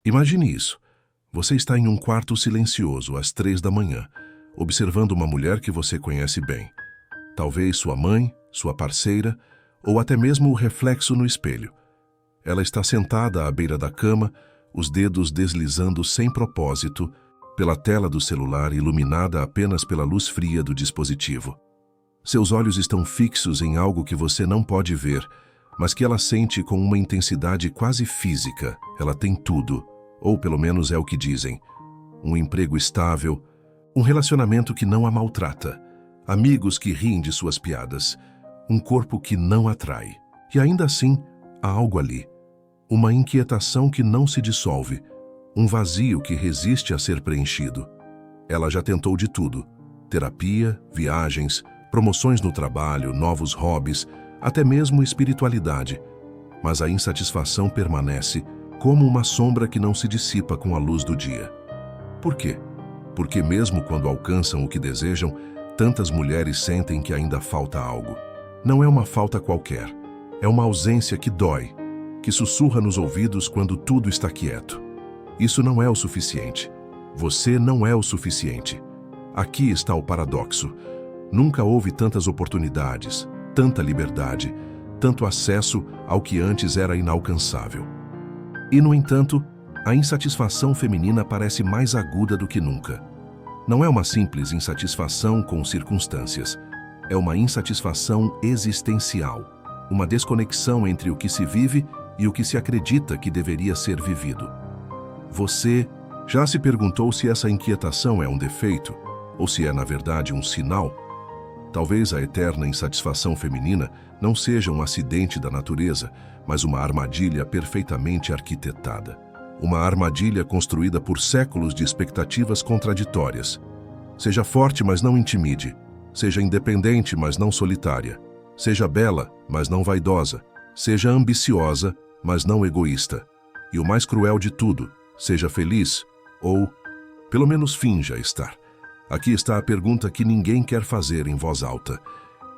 Imagine isso. Você está em um quarto silencioso às 3 da manhã, observando uma mulher que você conhece bem. Talvez sua mãe, sua parceira, ou até mesmo o reflexo no espelho. Ela está sentada à beira da cama, os dedos deslizando sem propósito pela tela do celular iluminada apenas pela luz fria do dispositivo. Seus olhos estão fixos em algo que você não pode ver, mas que ela sente com uma intensidade quase física. Ela tem tudo, ou pelo menos é o que dizem. Um emprego estável, um relacionamento que não a maltrata, amigos que riem de suas piadas, um corpo que não atrai. E ainda assim, há algo ali. Uma inquietação que não se dissolve, um vazio que resiste a ser preenchido. Ela já tentou de tudo: terapia, viagens, promoções no trabalho, novos hobbies, até mesmo espiritualidade. Mas a insatisfação permanece como uma sombra que não se dissipa com a luz do dia. Por quê? Porque mesmo quando alcançam o que desejam, tantas mulheres sentem que ainda falta algo. Não é uma falta qualquer, é uma ausência que dói, que sussurra nos ouvidos quando tudo está quieto. Isso não é o suficiente. Você não é o suficiente. Aqui está o paradoxo. Nunca houve tantas oportunidades, tanta liberdade, tanto acesso ao que antes era inalcançável. E, no entanto, a insatisfação feminina parece mais aguda do que nunca. Não é uma simples insatisfação com circunstâncias. É uma insatisfação existencial, uma desconexão entre o que se vive e o que se acredita que deveria ser vivido. Você já se perguntou se essa inquietação é um defeito ou se é, na verdade, um sinal? Talvez a eterna insatisfação feminina não seja um acidente da natureza, mas uma armadilha perfeitamente arquitetada. Uma armadilha construída por séculos de expectativas contraditórias. Seja forte, mas não intimide. Seja independente, mas não solitária. Seja bela, mas não vaidosa. Seja ambiciosa, mas não egoísta. E o mais cruel de tudo, seja feliz ou, pelo menos, finja estar. Aqui está a pergunta que ninguém quer fazer em voz alta.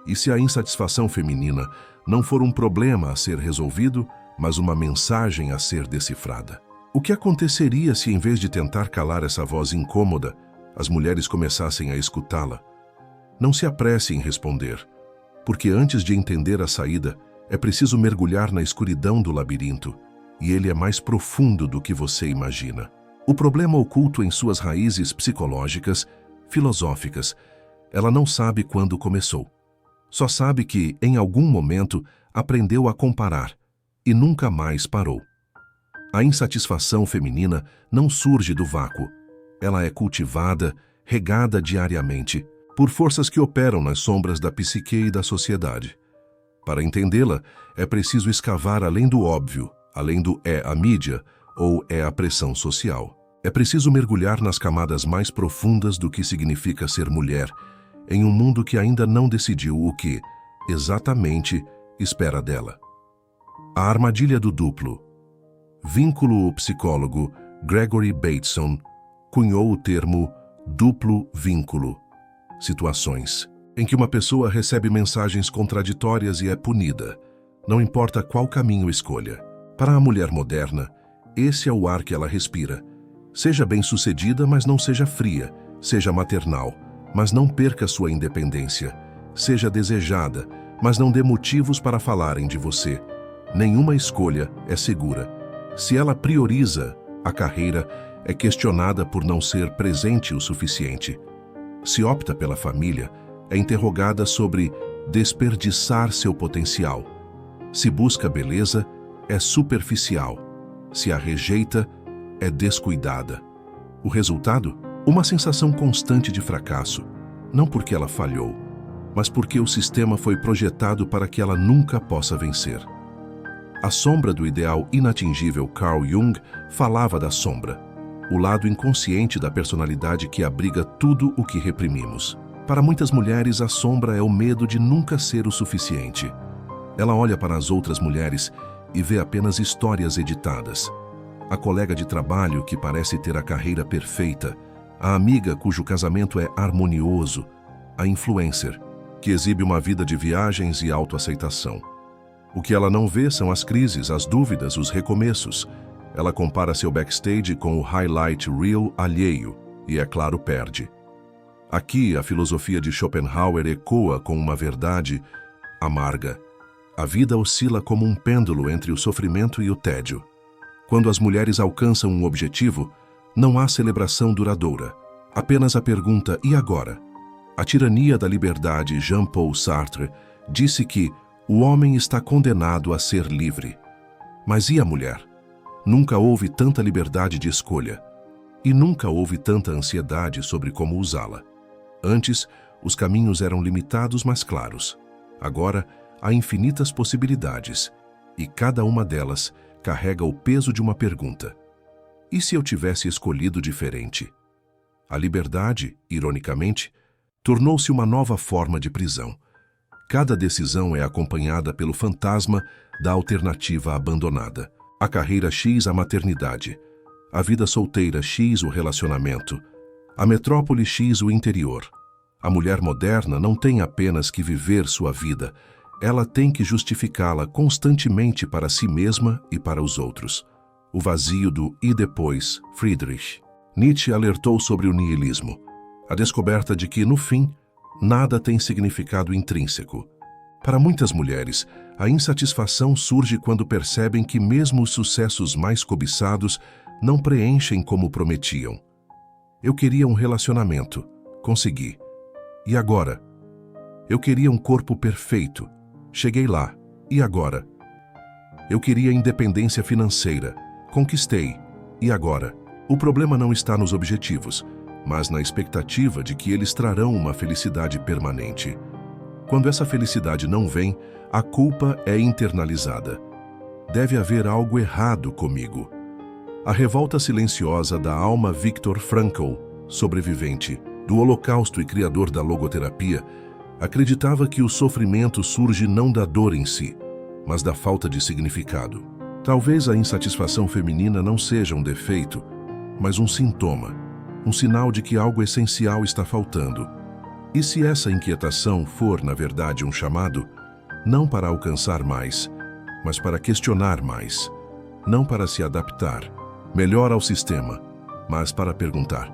E se a insatisfação feminina não for um problema a ser resolvido, mas uma mensagem a ser decifrada? O que aconteceria se, em vez de tentar calar essa voz incômoda, as mulheres começassem a escutá-la? Não se apresse em responder, porque antes de entender a saída, é preciso mergulhar na escuridão do labirinto, e ele é mais profundo do que você imagina. O problema oculto em suas raízes psicológicas, filosóficas, ela não sabe quando começou. Só sabe que, em algum momento, aprendeu a comparar e nunca mais parou. A insatisfação feminina não surge do vácuo. Ela é cultivada, regada diariamente, por forças que operam nas sombras da psique e da sociedade. Para entendê-la, é preciso escavar além do óbvio, além do é a mídia ou é a pressão social. É preciso mergulhar nas camadas mais profundas do que significa ser mulher, em um mundo que ainda não decidiu o que, exatamente, espera dela. A armadilha do duplo. O psicólogo Gregory Bateson cunhou o termo duplo vínculo. Situações em que uma pessoa recebe mensagens contraditórias e é punida, não importa qual caminho escolha. Para a mulher moderna, esse é o ar que ela respira. Seja bem-sucedida, mas não seja fria. Seja maternal, mas não perca sua independência. Seja desejada, mas não dê motivos para falarem de você. Nenhuma escolha é segura. Se ela prioriza a carreira, é questionada por não ser presente o suficiente. Se opta pela família, é interrogada sobre desperdiçar seu potencial. Se busca beleza, é superficial. Se a rejeita, é descuidada. O resultado? Uma sensação constante de fracasso. Não porque ela falhou, mas porque o sistema foi projetado para que ela nunca possa vencer. A sombra do ideal inatingível Carl Jung falava da sombra, o lado inconsciente da personalidade que abriga tudo o que reprimimos. Para muitas mulheres, a sombra é o medo de nunca ser o suficiente. Ela olha para as outras mulheres e vê apenas histórias editadas. A colega de trabalho que parece ter a carreira perfeita, a amiga cujo casamento é harmonioso, a influencer, que exibe uma vida de viagens e autoaceitação. O que ela não vê são as crises, as dúvidas, os recomeços. Ela compara seu backstage com o highlight reel alheio e, é claro, perde. Aqui, a filosofia de Schopenhauer ecoa com uma verdade amarga. A vida oscila como um pêndulo entre o sofrimento e o tédio. Quando as mulheres alcançam um objetivo, não há celebração duradoura. Apenas a pergunta, e agora? A tirania da liberdade, Jean-Paul Sartre, disse que o homem está condenado a ser livre. Mas e a mulher? Nunca houve tanta liberdade de escolha. E nunca houve tanta ansiedade sobre como usá-la. Antes, os caminhos eram limitados, mas claros. Agora, há infinitas possibilidades, e cada uma delas carrega o peso de uma pergunta. E se eu tivesse escolhido diferente? A liberdade, ironicamente, tornou-se uma nova forma de prisão. Cada decisão é acompanhada pelo fantasma da alternativa abandonada. A carreira X, a maternidade. A vida solteira X, o relacionamento. A metrópole X, o interior. A mulher moderna não tem apenas que viver sua vida, ela tem que justificá-la constantemente para si mesma e para os outros. O vazio do e depois, Friedrich. Nietzsche alertou sobre o niilismo, a descoberta de que, no fim, nada tem significado intrínseco. Para muitas mulheres, a insatisfação surge quando percebem que mesmo os sucessos mais cobiçados não preenchem como prometiam. Eu queria um relacionamento, consegui. E agora? Eu queria um corpo perfeito, cheguei lá. E agora? Eu queria independência financeira, conquistei. E agora? O problema não está nos objetivos, mas na expectativa de que eles trarão uma felicidade permanente. Quando essa felicidade não vem, a culpa é internalizada. Deve haver algo errado comigo. A revolta silenciosa da alma Viktor Frankl, sobrevivente do Holocausto e criador da logoterapia, acreditava que o sofrimento surge não da dor em si, mas da falta de significado. Talvez a insatisfação feminina não seja um defeito, mas um sintoma, um sinal de que algo essencial está faltando. E se essa inquietação for, na verdade, um chamado, não para alcançar mais, mas para questionar mais, não para se adaptar melhor ao sistema, mas para perguntar: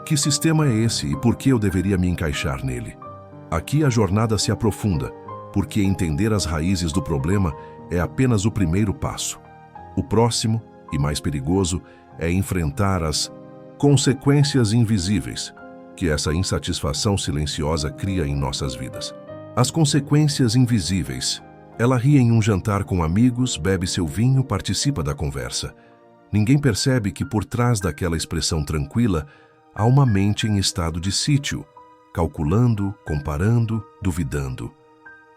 que sistema é esse e por que eu deveria me encaixar nele? Aqui a jornada se aprofunda, porque entender as raízes do problema é apenas o primeiro passo. O próximo, e mais perigoso, é enfrentar as consequências invisíveis que essa insatisfação silenciosa cria em nossas vidas. As consequências invisíveis. Ela ri em um jantar com amigos, bebe seu vinho, participa da conversa. Ninguém percebe que por trás daquela expressão tranquila há uma mente em estado de sítio, calculando, comparando, duvidando.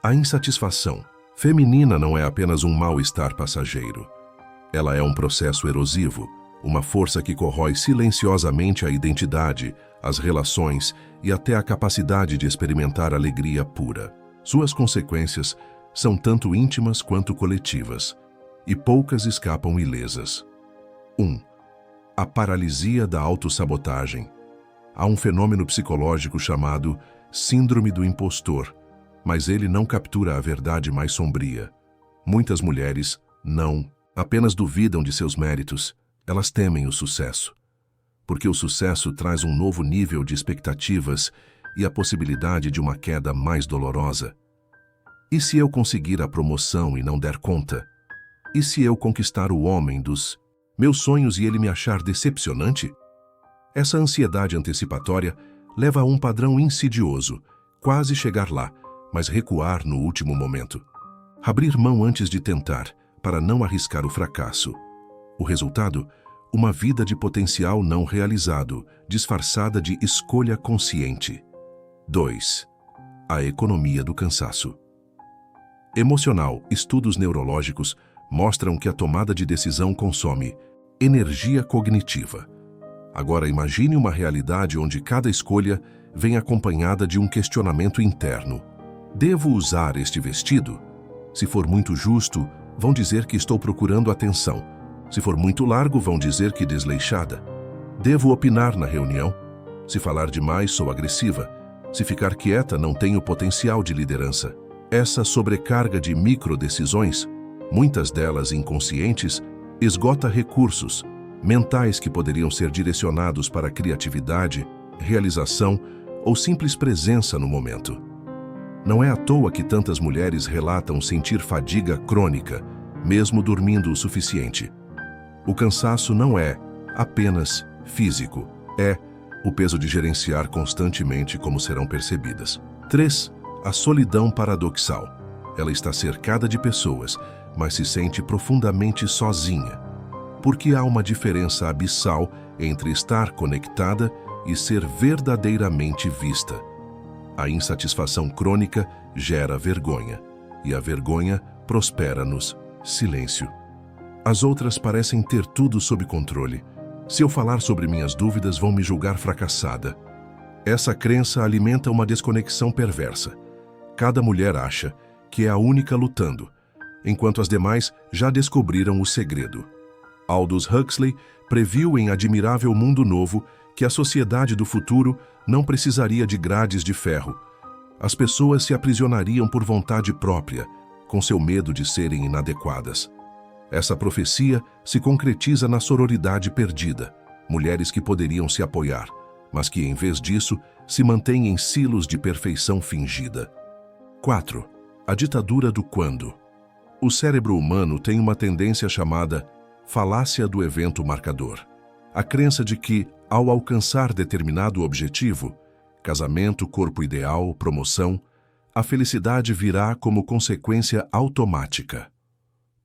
A insatisfação feminina não é apenas um mal-estar passageiro. Ela é um processo erosivo, uma força que corrói silenciosamente a identidade, as relações e até a capacidade de experimentar alegria pura. Suas consequências são tanto íntimas quanto coletivas, e poucas escapam ilesas. 1. A paralisia da autossabotagem. Há um fenômeno psicológico chamado síndrome do impostor, mas ele não captura a verdade mais sombria. Muitas mulheres não apenas duvidam de seus méritos, elas temem o sucesso. Porque o sucesso traz um novo nível de expectativas e a possibilidade de uma queda mais dolorosa. E se eu conseguir a promoção e não der conta? E se eu conquistar o homem dos meus sonhos e ele me achar decepcionante? Essa ansiedade antecipatória leva a um padrão insidioso, quase chegar lá, mas recuar no último momento. Abrir mão antes de tentar, para não arriscar o fracasso. O resultado? Uma vida de potencial não realizado, disfarçada de escolha consciente. 2. A economia do cansaço. Emocional. Estudos neurológicos mostram que a tomada de decisão consome energia cognitiva. Agora imagine uma realidade onde cada escolha vem acompanhada de um questionamento interno. Devo usar este vestido? Se for muito justo, vão dizer que estou procurando atenção. Se for muito largo, vão dizer que desleixada. Devo opinar na reunião? Se falar demais, sou agressiva. Se ficar quieta, não tenho potencial de liderança. Essa sobrecarga de microdecisões, muitas delas inconscientes, esgota recursos mentais que poderiam ser direcionados para criatividade, realização ou simples presença no momento. Não é à toa que tantas mulheres relatam sentir fadiga crônica, mesmo dormindo o suficiente. O cansaço não é apenas físico, é o peso de gerenciar constantemente como serão percebidas. 3. A solidão paradoxal. Ela está cercada de pessoas, mas se sente profundamente sozinha. Porque há uma diferença abissal entre estar conectada e ser verdadeiramente vista. A insatisfação crônica gera vergonha, e a vergonha prospera nos silêncio. As outras parecem ter tudo sob controle. Se eu falar sobre minhas dúvidas, vão me julgar fracassada. Essa crença alimenta uma desconexão perversa. Cada mulher acha que é a única lutando, enquanto as demais já descobriram o segredo. Aldous Huxley previu em Admirável Mundo Novo que a sociedade do futuro não precisaria de grades de ferro. As pessoas se aprisionariam por vontade própria, com seu medo de serem inadequadas. Essa profecia se concretiza na sororidade perdida, mulheres que poderiam se apoiar, mas que, em vez disso, se mantêm em silos de perfeição fingida. 4. A ditadura do quando. O cérebro humano tem uma tendência chamada falácia do evento marcador. A crença de que, ao alcançar determinado objetivo, casamento, corpo ideal, promoção, a felicidade virá como consequência automática.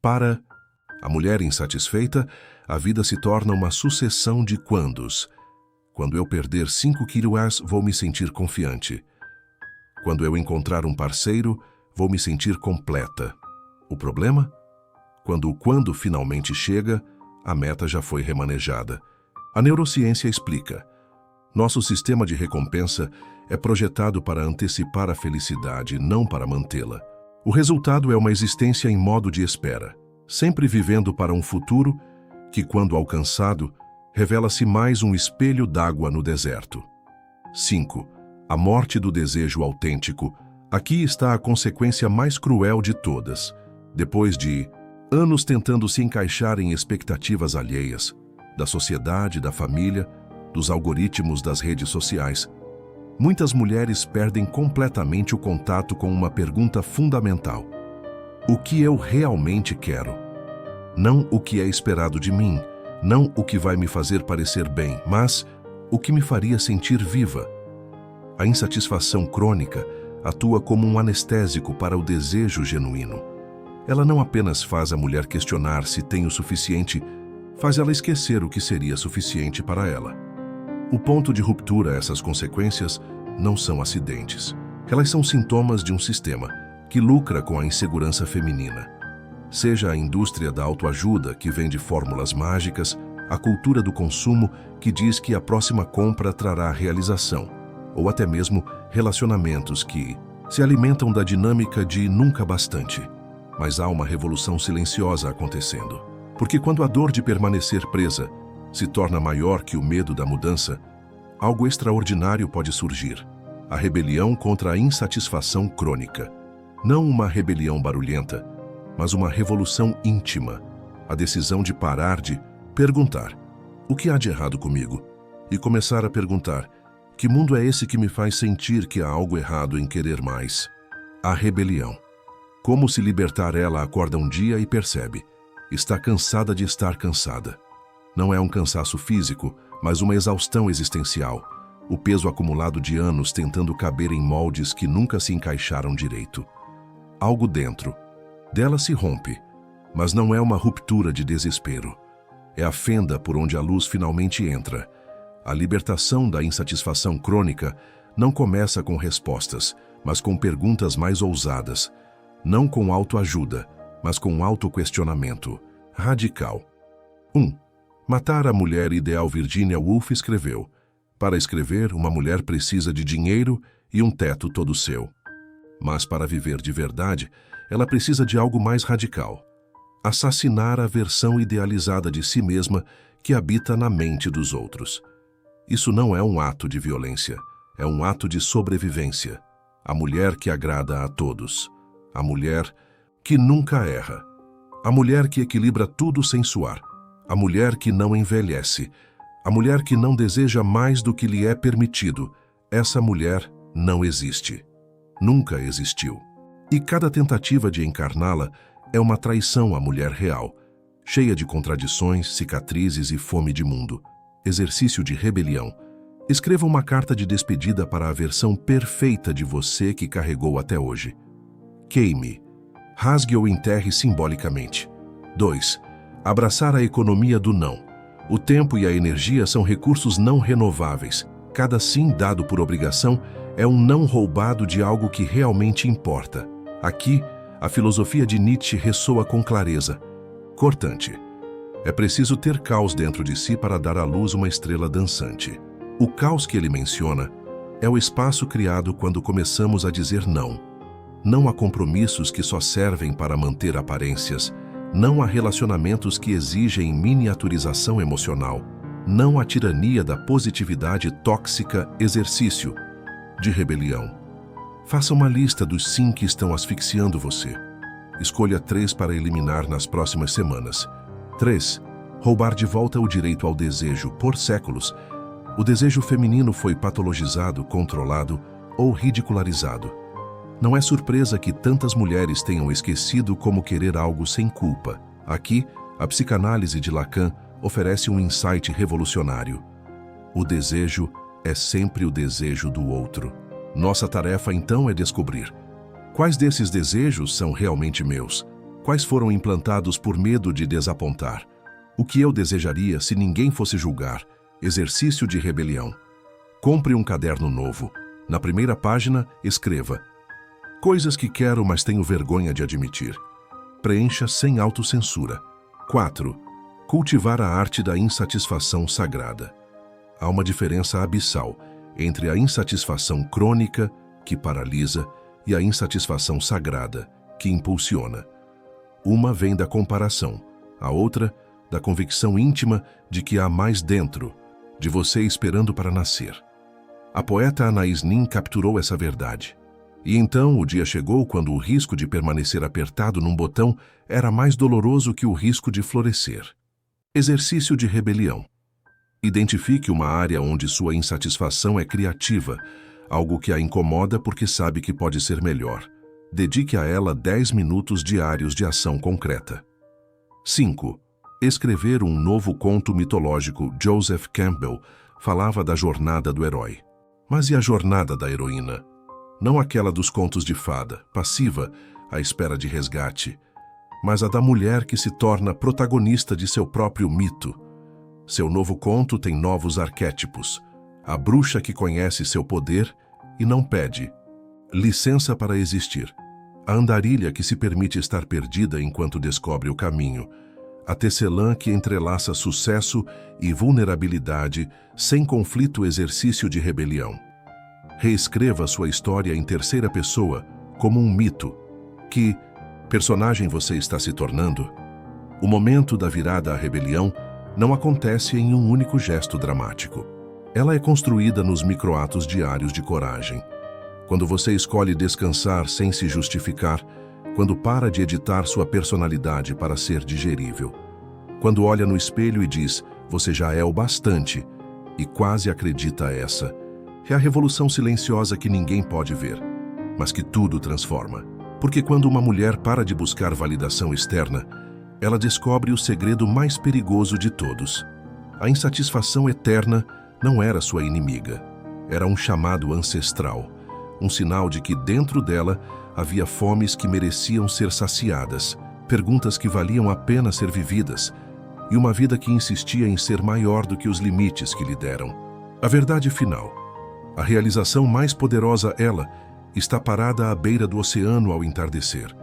Para a mulher insatisfeita, a vida se torna uma sucessão de quandos. Quando eu perder 5 quilos, vou me sentir confiante. Quando eu encontrar um parceiro, vou me sentir completa. O problema? Quando o quando finalmente chega, a meta já foi remanejada. A neurociência explica. Nosso sistema de recompensa é projetado para antecipar a felicidade, não para mantê-la. O resultado é uma existência em modo de espera, sempre vivendo para um futuro que, quando alcançado, revela-se mais um espelho d'água no deserto. 5. A morte do desejo autêntico. Aqui está a consequência mais cruel de todas. Depois de anos tentando se encaixar em expectativas alheias, da sociedade, da família, dos algoritmos das redes sociais, muitas mulheres perdem completamente o contato com uma pergunta fundamental. O que eu realmente quero? Não o que é esperado de mim, não o que vai me fazer parecer bem, mas o que me faria sentir viva. A insatisfação crônica atua como um anestésico para o desejo genuíno. Ela não apenas faz a mulher questionar se tem o suficiente, faz ela esquecer o que seria suficiente para ela. O ponto de ruptura a essas consequências não são acidentes. Elas são sintomas de um sistema que lucra com a insegurança feminina. Seja a indústria da autoajuda, que vende fórmulas mágicas, a cultura do consumo, que diz que a próxima compra trará realização, ou até mesmo relacionamentos que se alimentam da dinâmica de nunca bastante. Mas há uma revolução silenciosa acontecendo. Porque quando a dor de permanecer presa se torna maior que o medo da mudança, algo extraordinário pode surgir. A rebelião contra a insatisfação crônica. Não uma rebelião barulhenta, mas uma revolução íntima. A decisão de parar de perguntar: o que há de errado comigo? E começar a perguntar: que mundo é esse que me faz sentir que há algo errado em querer mais? A rebelião. Como se libertar? Ela acorda um dia e percebe. Está cansada de estar cansada. Não é um cansaço físico, mas uma exaustão existencial. O peso acumulado de anos tentando caber em moldes que nunca se encaixaram direito. Algo dentro dela se rompe, mas não é uma ruptura de desespero. É a fenda por onde a luz finalmente entra. A libertação da insatisfação crônica não começa com respostas, mas com perguntas mais ousadas. Não com autoajuda, mas com autoquestionamento radical. 1. Matar a mulher ideal. Virginia Woolf escreveu: para escrever, uma mulher precisa de dinheiro e um teto todo seu. Mas para viver de verdade, ela precisa de algo mais radical. Assassinar a versão idealizada de si mesma que habita na mente dos outros. Isso não é um ato de violência, é um ato de sobrevivência. A mulher que agrada a todos. A mulher que nunca erra. A mulher que equilibra tudo sem suar. A mulher que não envelhece. A mulher que não deseja mais do que lhe é permitido. Essa mulher não existe. Nunca existiu. E cada tentativa de encarná-la é uma traição à mulher real, cheia de contradições, cicatrizes e fome de mundo. Exercício de rebelião. Escreva uma carta de despedida para a versão perfeita de você que carregou até hoje. Queime. Rasgue ou enterre simbolicamente. 2. Abraçar a economia do não. O tempo e a energia são recursos não renováveis. Cada sim dado por obrigação é um não roubado de algo que realmente importa. Aqui, a filosofia de Nietzsche ressoa com clareza. Cortante. É preciso ter caos dentro de si para dar à luz uma estrela dançante. O caos que ele menciona é o espaço criado quando começamos a dizer não. Não a compromissos que só servem para manter aparências, não a relacionamentos que exigem miniaturização emocional, não a tirania da positividade tóxica. Exercício de rebelião. Faça uma lista dos sim que estão asfixiando você. Escolha 3 para eliminar nas próximas semanas. 3. Roubar de volta o direito ao desejo. Por séculos, o desejo feminino foi patologizado, controlado ou ridicularizado. Não é surpresa que tantas mulheres tenham esquecido como querer algo sem culpa. Aqui, a psicanálise de Lacan oferece um insight revolucionário. O desejo é sempre o desejo do outro. Nossa tarefa, então, é descobrir quais desses desejos são realmente meus, quais foram implantados por medo de desapontar, o que eu desejaria se ninguém fosse julgar. Exercício de rebelião. Compre um caderno novo. Na primeira página, escreva: coisas que quero, mas tenho vergonha de admitir. Preencha sem autocensura. 4. Cultivar a arte da insatisfação sagrada. Há uma diferença abissal entre a insatisfação crônica, que paralisa, e a insatisfação sagrada, que impulsiona. Uma vem da comparação, a outra da convicção íntima de que há mais dentro, de você esperando para nascer. A poeta Anaïs Nin capturou essa verdade. E então o dia chegou quando o risco de permanecer apertado num botão era mais doloroso que o risco de florescer. Exercício de rebelião. Identifique uma área onde sua insatisfação é criativa, algo que a incomoda porque sabe que pode ser melhor. Dedique a ela 10 minutos diários de ação concreta. 5. Escrever um novo conto mitológico. Joseph Campbell falava da jornada do herói. Mas e a jornada da heroína? Não aquela dos contos de fada, passiva, à espera de resgate, mas a da mulher que se torna protagonista de seu próprio mito. Seu novo conto tem novos arquétipos. A bruxa que conhece seu poder e não pede licença para existir. A andarilha que se permite estar perdida enquanto descobre o caminho. A tecelã que entrelaça sucesso e vulnerabilidade sem conflito. Exercício de rebelião. Reescreva sua história em terceira pessoa, como um mito. Que personagem você está se tornando? O momento da virada à rebelião não acontece em um único gesto dramático. Ela é construída nos microatos diários de coragem. Quando você escolhe descansar sem se justificar, quando para de editar sua personalidade para ser digerível. Quando olha no espelho e diz, você já é o bastante, e quase acredita essa. É a revolução silenciosa que ninguém pode ver, mas que tudo transforma. Porque quando uma mulher para de buscar validação externa, ela descobre o segredo mais perigoso de todos. A insatisfação eterna não era sua inimiga. Era um chamado ancestral, um sinal de que dentro dela havia fomes que mereciam ser saciadas, perguntas que valiam a pena ser vividas, e uma vida que insistia em ser maior do que os limites que lhe deram. A verdade final, a realização mais poderosa, ela, está parada à beira do oceano ao entardecer.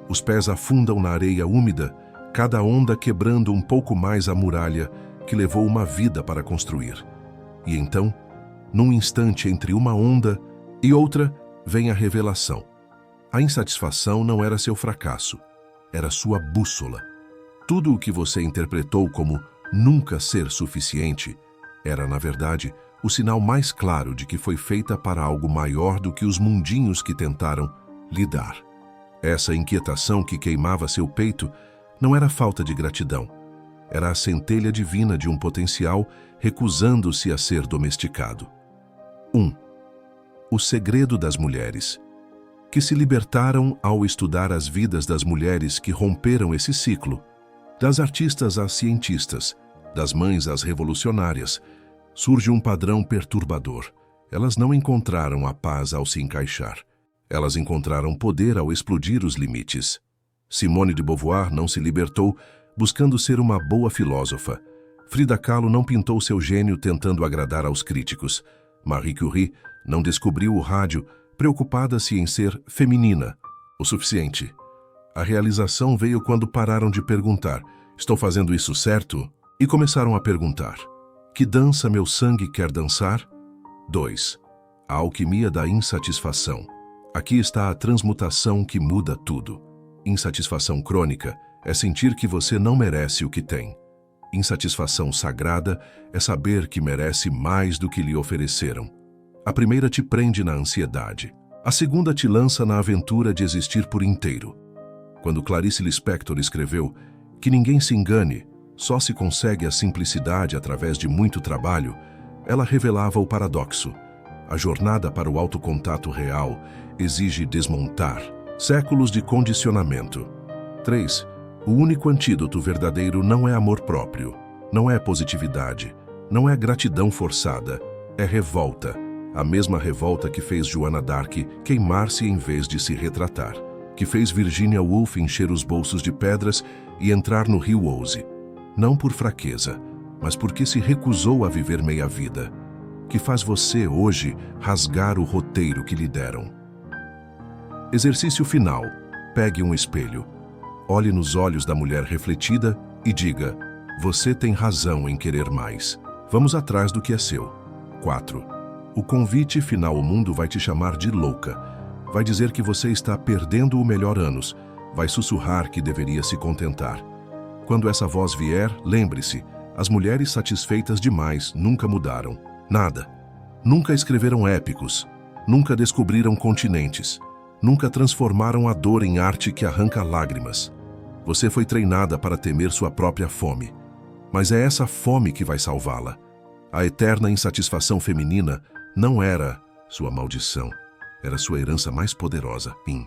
Os pés afundam na areia úmida, cada onda quebrando um pouco mais a muralha que levou uma vida para construir. E então, num instante entre uma onda e outra, vem a revelação. A insatisfação não era seu fracasso, era sua bússola. Tudo o que você interpretou como nunca ser suficiente era, na verdade, o sinal mais claro de que foi feita para algo maior do que os mundinhos que tentaram lhe dar. Essa inquietação que queimava seu peito Não era falta de gratidão. Era a centelha divina de um potencial recusando-se a ser domesticado. 1. O segredo das mulheres, que se libertaram ao estudar as vidas das mulheres que romperam esse ciclo, das artistas às cientistas, das mães às revolucionárias, surge um padrão perturbador. Elas não encontraram a paz ao se encaixar. Elas encontraram poder ao explodir os limites. Simone de Beauvoir não se libertou buscando ser uma boa filósofa. Frida Kahlo não pintou seu gênio tentando agradar aos críticos. Marie Curie não descobriu o rádio preocupada-se em ser feminina o suficiente. A realização veio quando pararam de perguntar: estou fazendo isso certo? E começaram a perguntar: que dança meu sangue quer dançar? 2. A alquimia da insatisfação. Aqui está a transmutação que muda tudo. Insatisfação crônica é sentir que você não merece o que tem. Insatisfação sagrada é saber que merece mais do que lhe ofereceram. A primeira te prende na ansiedade. A segunda te lança na aventura de existir por inteiro. Quando Clarice Lispector escreveu que ninguém se engane, só se consegue a simplicidade através de muito trabalho, ela revelava o paradoxo. A jornada para o autocontato real exige desmontar séculos de condicionamento. 3. O único antídoto verdadeiro não é amor próprio, não é positividade, não é gratidão forçada, é revolta. A mesma revolta que fez Joana d'Arc queimar-se em vez de se retratar, que fez Virginia Woolf encher os bolsos de pedras e entrar no rio Ouse. Não por fraqueza, mas porque se recusou a viver meia vida, que faz você hoje rasgar o roteiro que lhe deram. Exercício final. Pegue um espelho. Olhe nos olhos da mulher refletida e diga: você tem razão em querer mais. Vamos atrás do que é seu. 4. O convite final: o mundo vai te chamar de louca. Vai dizer que você está perdendo o melhor anos. Vai sussurrar que deveria se contentar. Quando essa voz vier, lembre-se, as mulheres satisfeitas demais nunca mudaram. Nada. Nunca escreveram épicos. Nunca descobriram continentes. Nunca transformaram a dor em arte que arranca lágrimas. Você foi treinada para temer sua própria fome. Mas é essa fome que vai salvá-la. A eterna insatisfação feminina não era sua maldição. Era sua herança mais poderosa. Fim.